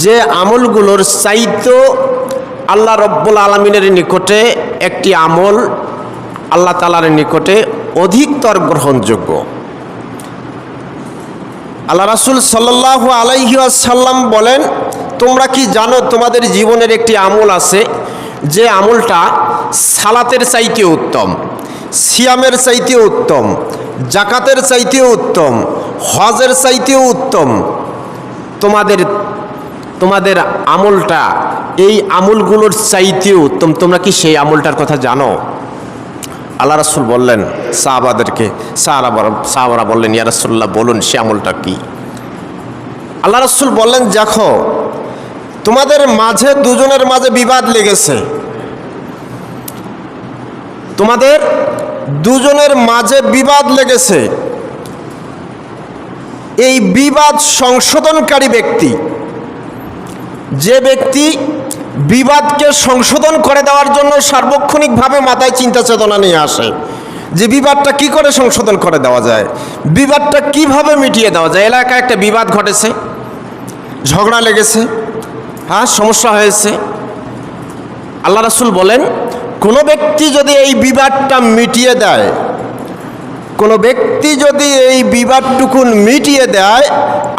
যে আমলগুলোর চাইতো আল্লাহ রব্বুল আলামিনের নিকটে একটি আমল আল্লাহ তাআলার নিকটে অধিকতর গ্রহণযোগ্য। আল্লাহ রাসূল সাল্লাল্লাহু আলাইহি ওয়াসাল্লাম বলেন, তোমরা কি জানো তোমাদের জীবনের একটি আমল আছে যে আমলটা সালাতের চাইতে উত্তম, সিয়ামের চাইতে উত্তম, জাকাতের চাইতে উত্তম, হজের চাইতেও উত্তম। তোমাদের আমলটা এই আমলগুলোর চাইতেও উত্তম। তোমরা কি সেই আমলটার কথা জানো? আল্লাহ রাসূল বললেন সাহাবাদেরকে, সাহাবারা বললেন, ইয়া রাসূলুল্লাহ বলুন সে আমলটা কি? আল্লাহ রাসূল বললেন, দেখো তোমাদের মাঝে দুজনের মাঝে বিবাদ লেগেছে, তোমাদের দুজনের মাঝে বিবাদ লেগেছে। এই বিবাদ সংশোধনকারী ব্যক্তি, যে ব্যক্তি বিবাদকে সংশোধন করে দেওয়ার জন্য সার্বক্ষণিকভাবে মাথায় চিন্তা চেতনা নিয়ে আসে যে বিবাদটা কি করে সংশোধন করে দেওয়া যায়, বিবাদটা কিভাবে মিটিয়ে দেওয়া যায়। এলাকায় একটা বিবাদ ঘটেছে, ঝগড়া লেগেছে, সমস্যা হয়েছে। আল্লাহ রাসূল বলেন, কোনো ব্যক্তি যদি এই বিবাদটা মিটিয়ে দেয়, কোনো ব্যক্তি যদি এই বিবাদটুকু মিটিয়ে দেয়,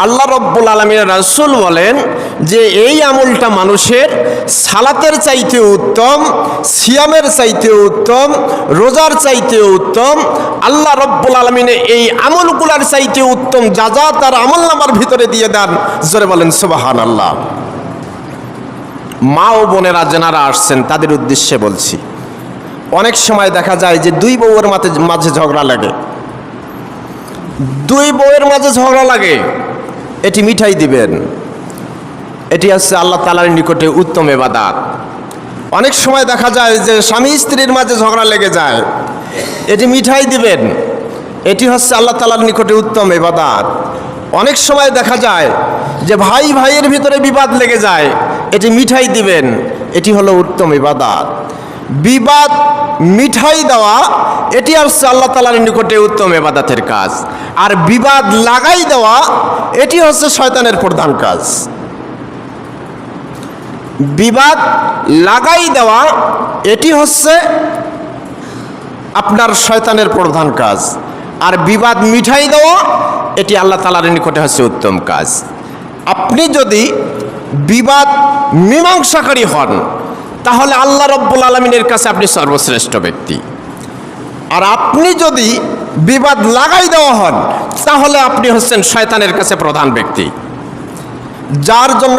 আল্লাহ রব্বুল আলামিনের রাসূল বলেন যে এই আমলটা মানুষের সালাতের চাইতে উত্তম, সিয়ামের চাইতে উত্তম, রোজার চাইতে উত্তম, আল্লাহ রব্বুল আলামিন এই আমলগুলোর চাইতে উত্তম যা যা তার আমলনামার ভিতরে দিয়ে দেন। জোরে বলেন সুবহানাল্লাহ। মা ও বোনেরা যারা আসছেন তাদের উদ্দেশ্যে বলছি, অনেক সময় দেখা যায় যে দুই বউয়ের মাঝে ঝগড়া লাগে, দুই বউয়ের মাঝে ঝগড়া লাগে, এটি মিঠাই দিবেন, এটি হচ্ছে আল্লাহ তাআলার নিকটে উত্তম ইবাদত। অনেক সময় দেখা যায় যে স্বামী স্ত্রীর মাঝে ঝগড়া লেগে যায়, এটি মিঠাই দিবেন, এটি হচ্ছে আল্লাহ তাআলার নিকটে উত্তম ইবাদত। অনেক সময় দেখা যায় যে ভাই ভাইয়ের ভিতরে বিবাদ লেগে যায়, এটি মিঠাই দিবেন, এটি হলো উত্তম ইবাদত। বিবাদ মিঠাই দেওয়া এটি হচ্ছে আল্লাহ তাআলার নিকটে উত্তম ইবাদতের কাজ। আর বিবাদ লাগাই দেওয়া এটি হচ্ছে শয়তানের প্রধান কাজ। বিবাদ লাগাই দেওয়া এটি হচ্ছে আপনার শয়তানের প্রধান কাজ। আর বিবাদ মিঠাই দেওয়া এটি আল্লাহ তাআলার নিকটে হচ্ছে উত্তম কাজ। আপনি যদি বিবাদ মীমাংসাকারী হন তাহলে আল্লাহ রব্বুল আলামিনের কাছে আপনি সর্বশ্রেষ্ঠ ব্যক্তি। আর আপনি যদি বিবাদ লাগাই দেওয়া হন তাহলে আপনি হচ্ছেন শয়তানের কাছে প্রধান ব্যক্তি, যার জন্য